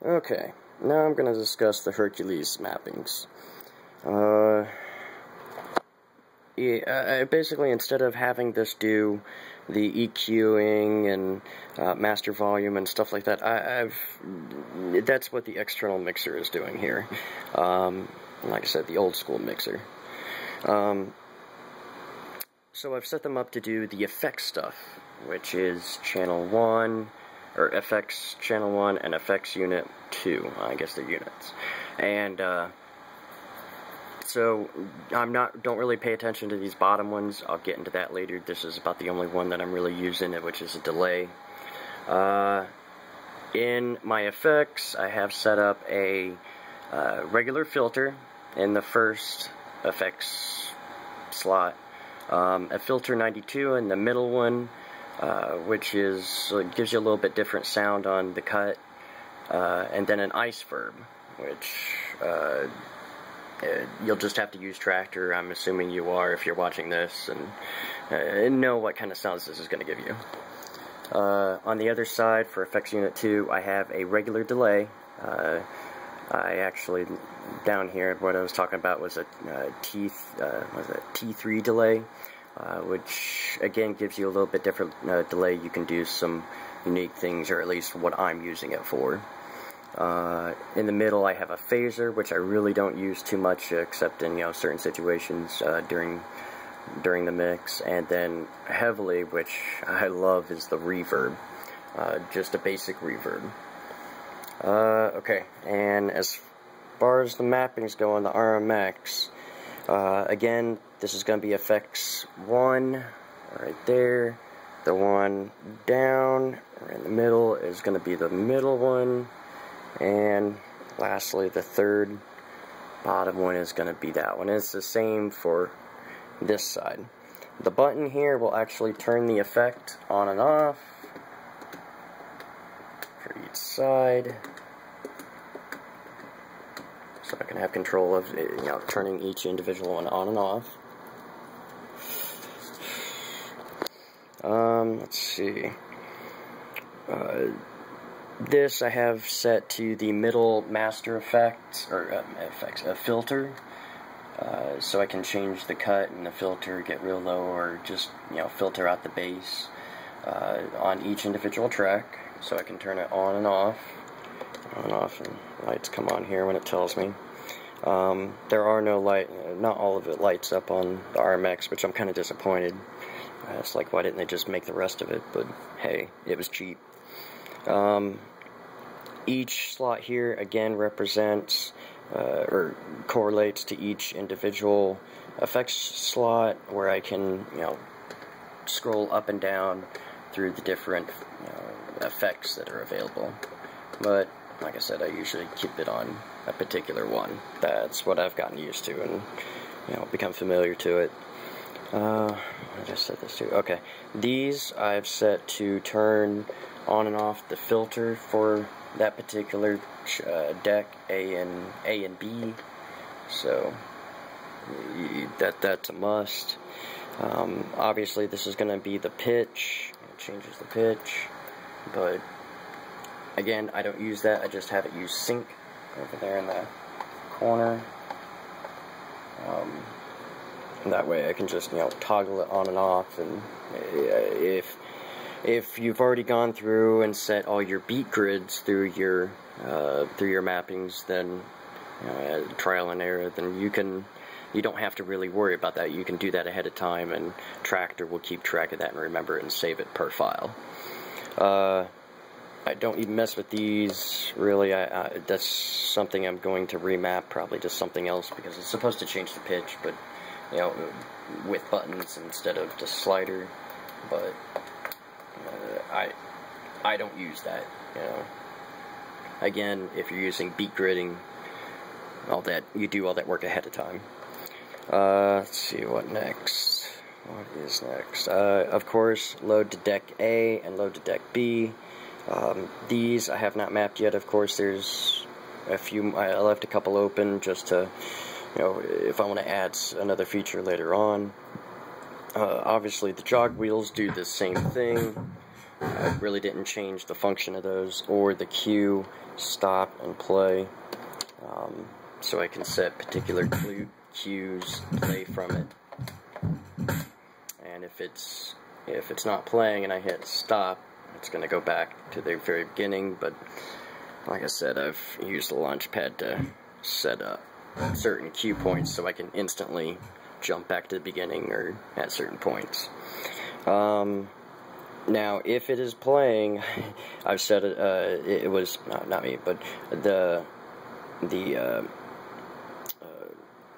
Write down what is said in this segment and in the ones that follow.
Okay, now I'm going to discuss the Hercules mappings. I basically, instead of having this do the EQing and master volume and stuff like that, that's what the external mixer is doing here. Like I said, the old school mixer. So I've set them up to do the effects stuff, which is channel 1, or FX channel 1 and FX unit 2. I guess they're units. And so don't really pay attention to these bottom ones. I'll get into that later. This is about the only one that I'm really using, which is a delay. In my effects, I have set up a regular filter in the first effects slot, a filter 92 in the middle one, which gives you a little bit different sound on the cut, and then an ice verb, which you'll just have to use Tractor. I'm assuming you are if you're watching this, and know what kind of sounds this is going to give you. On the other side, for Effects Unit 2, I have a regular delay. I actually, down here, what I was talking about was a T3 delay, which, again, gives you a little bit different delay. You can do some unique things, or at least what I'm using it for. In the middle, I have a phaser, which I really don't use too much, except in certain situations during the mix. And then heavily, which I love, is the reverb, just a basic reverb. Okay, and as far as the mappings go on the RMX, again, this is going to be effects 1 right there. The one down right in the middle is going to be the middle one. And lastly, the third bottom one is going to be that one. It's the same for this side. The button here will actually turn the effect on and off for each side, so I can have control of turning each individual one on and off. Let's see. This I have set to the middle master effect, or filter, so I can change the cut and the filter, get real low, or just filter out the bass on each individual track, so I can turn it on and off, and lights come on here when it tells me. There are no not all of it lights up on the RMX, which I'm kind of disappointed. It's like, why didn't they just make the rest of it? But hey, it was cheap. Each slot here again represents or correlates to each individual effects slot, where I can scroll up and down through the different effects that are available. But like I said, I usually keep it on a particular one. That's what I've gotten used to and become familiar to it. I just set this to, okay. These I've set to turn on and off the filter for that particular deck, A and B. So that's a must. Obviously, this is going to be the pitch. It changes the pitch, but again, I don't use that. I just have it use sync over there in the corner. And that way I can just toggle it on and off. And if you've already gone through and set all your beat grids through your mappings, then trial and error, then you don't have to really worry about that. You can do that ahead of time, and Tractor will keep track of that and remember it and save it per file. I don't even mess with these, really. That's something I'm going to remap probably to something else, because it's supposed to change the pitch, but with buttons instead of the slider. But I don't use that. Again, if you're using beat gridding, all that, you do all that work ahead of time. Let's see, what next? What is next? Of course, load to deck A and load to deck B. These I have not mapped yet. Of course, there's a few. I left a couple open just to, if I want to add another feature later on. Obviously, the jog wheels do the same thing. I really didn't change the function of those, or the cue, stop, and play. So I can set particular cues, play from it. And if it's not playing and I hit stop, it's going to go back to the very beginning. But like I said, I've used the launch pad to set up certain cue points so I can instantly jump back to the beginning or at certain points. Now, if it is playing, I've set it. It was not me, but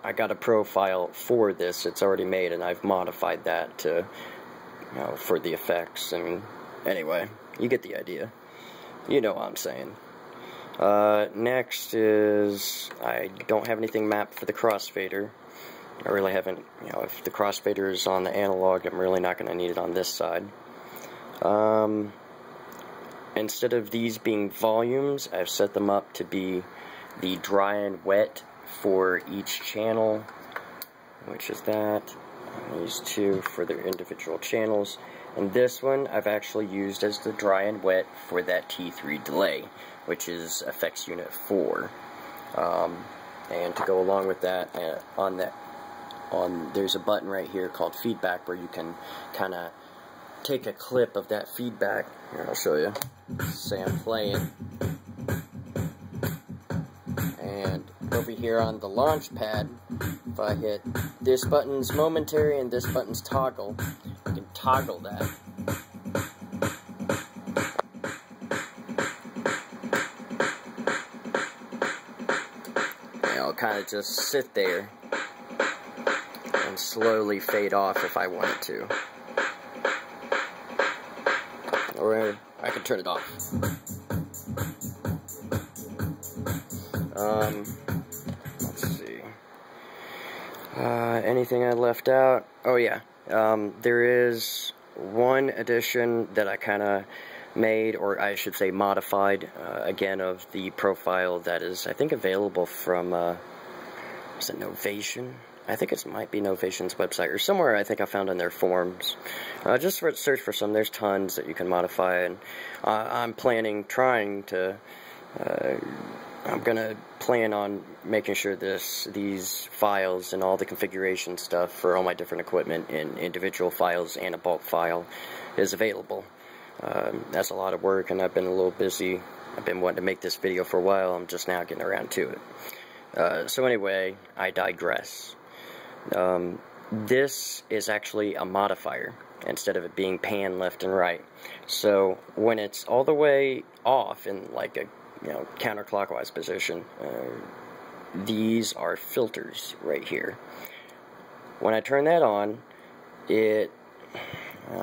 I got a profile for this. It's already made, and I've modified that to, for the effects. And anyway, you get the idea. You know what I'm saying. Next is, I don't have anything mapped for the crossfader. I really haven't, if the crossfader is on the analog, I'm really not going to need it on this side. Instead of these being volumes, I've set them up to be the dry and wet for each channel, which is that. And these two for their individual channels. And this one I've actually used as the dry and wet for that T3 delay, which is effects unit 4. And to go along with that, there's a button right here called feedback where you can kind of take a clip of that feedback. Here, I'll show you. Say I'm playing. And over here on the launch pad, if I hit this button's momentary and this button's toggle, I can toggle that. And I'll kind of just sit there and slowly fade off if I wanted to. Or I can turn it off. Let's see. Anything I left out? Oh yeah. There is one addition that I kind of made, or I should say modified, again, of the profile that is, I think, available from, is it Novation? I think it might be Novation's website, or somewhere I think I found on their forums. Just search for some. There's tons that you can modify, and I'm trying to, I'm gonna plan on making sure these files and all the configuration stuff for all my different equipment in individual files and a bulk file is available. That's a lot of work, and I've been a little busy. I've been wanting to make this video for a while. I'm just now getting around to it. So anyway, I digress. This is actually a modifier instead of it being pan left and right. So when it's all the way off in like a counterclockwise position, these are filters right here. When I turn that on, I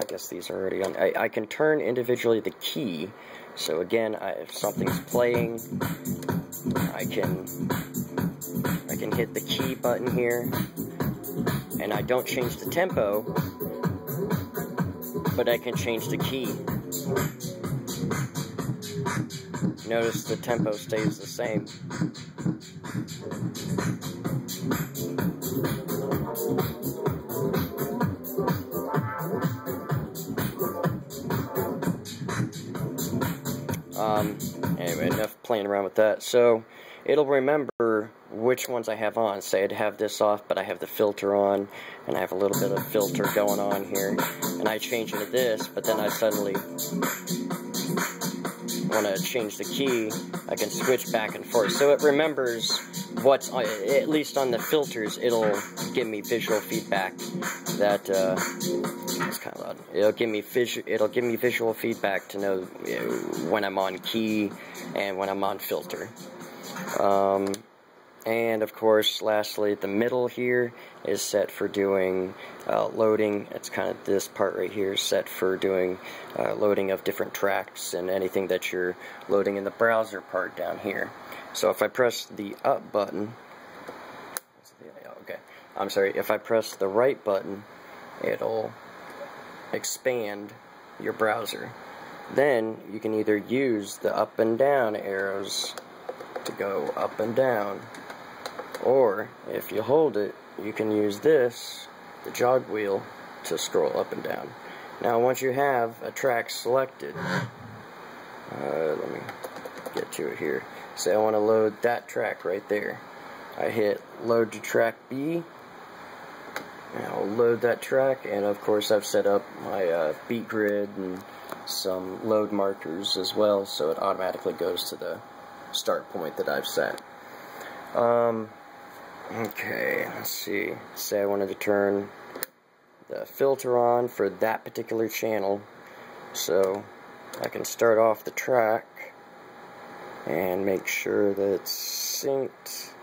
guess these are already on. I can turn individually the key. So again, if something's playing, I can hit the key button here, and I don't change the tempo, but I can change the key. Notice the tempo stays the same. Anyway, enough playing around with that. So it'll remember which ones I have on. Say I'd have this off, but I have the filter on, and I have a little bit of filter going on here, and I change into this, but then I suddenly want to change the key. I can switch back and forth. So it remembers what's on, at least on the filters. It'll give me visual feedback that it's kind of loud. It'll give me visual feedback to know, when I'm on key and when I'm on filter. And of course, lastly, the middle here is set for doing loading. It's kind of this part right here is set for doing loading of different tracks and anything that you're loading in the browser part down here. So if I press the up button, if I press the right button, it'll expand your browser. Then you can either use the up and down arrows to go up and down, or if you hold it, you can use this, the jog wheel, to scroll up and down. Now once you have a track selected, let me get to it here. Say I want to load that track right there. I hit load to track B, and I'll load that track, and of course I've set up my beat grid and some load markers as well, so it automatically goes to the start point that I've set. Okay, let's see. Say I wanted to turn the filter on for that particular channel, so I can start off the track and make sure that it's synced.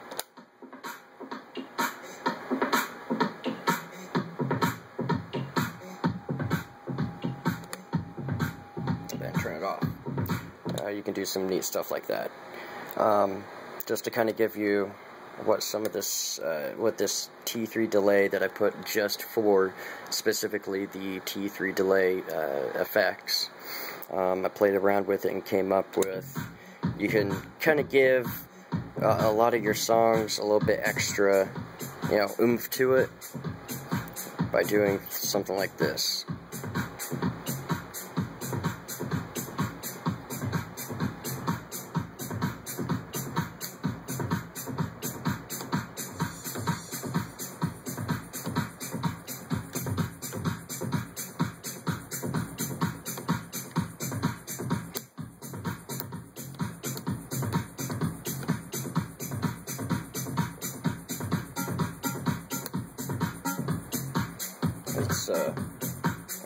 Then turn it off. You can do some neat stuff like that. Just to kind of give you what some of this, what this T3 delay that I put just for specifically the T3 delay effects. I played around with it and came up with, you can kind of give a lot of your songs a little bit extra, oomph to it by doing something like this.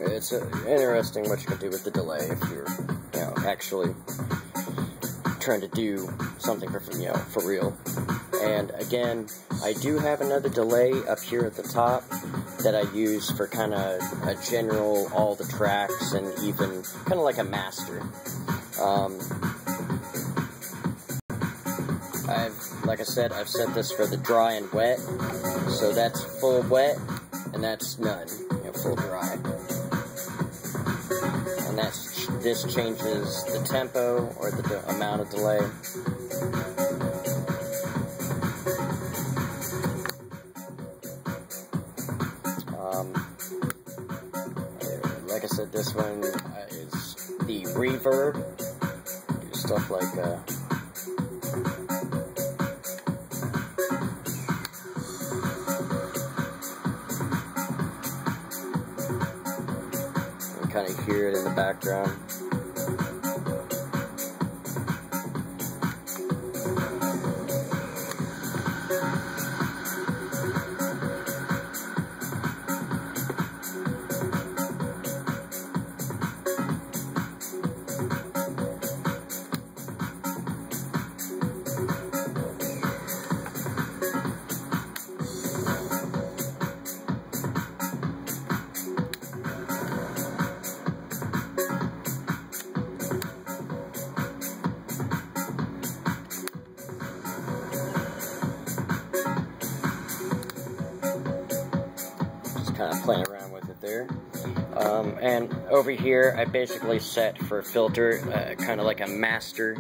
It's interesting what you can do with the delay if you're, actually trying to do something for real. And again, I do have another delay up here at the top that I use for kind of a general all the tracks and even kind of like a master. Like I said, I've set this for the dry and wet, so that's full wet and that's none, full dry. And this changes the tempo or the amount of delay. Like I said, this one is the reverb. Do stuff like kind of hear it in the background. Kind of playing around with it there. And over here I basically set for filter kind of like a master.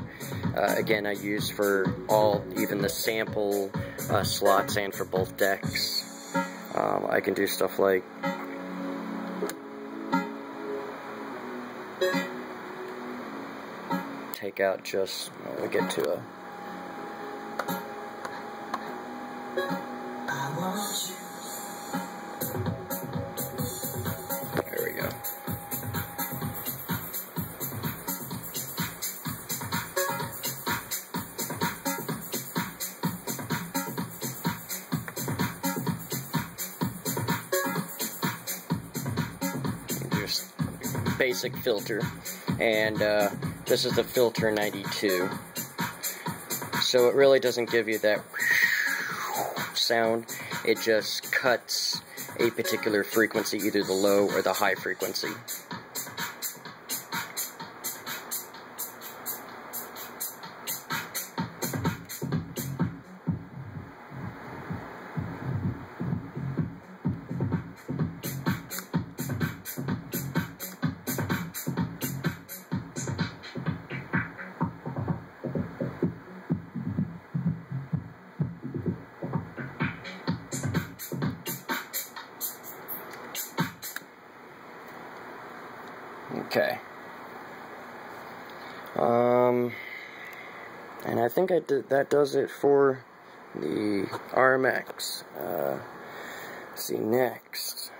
Again, I use for even the sample slots and for both decks. I can do stuff like take out just, we get to a basic filter, and this is the filter 92, so it really doesn't give you that sound. It just cuts a particular frequency, either the low or the high frequency. Okay. And I think that does it for the RMX. See next.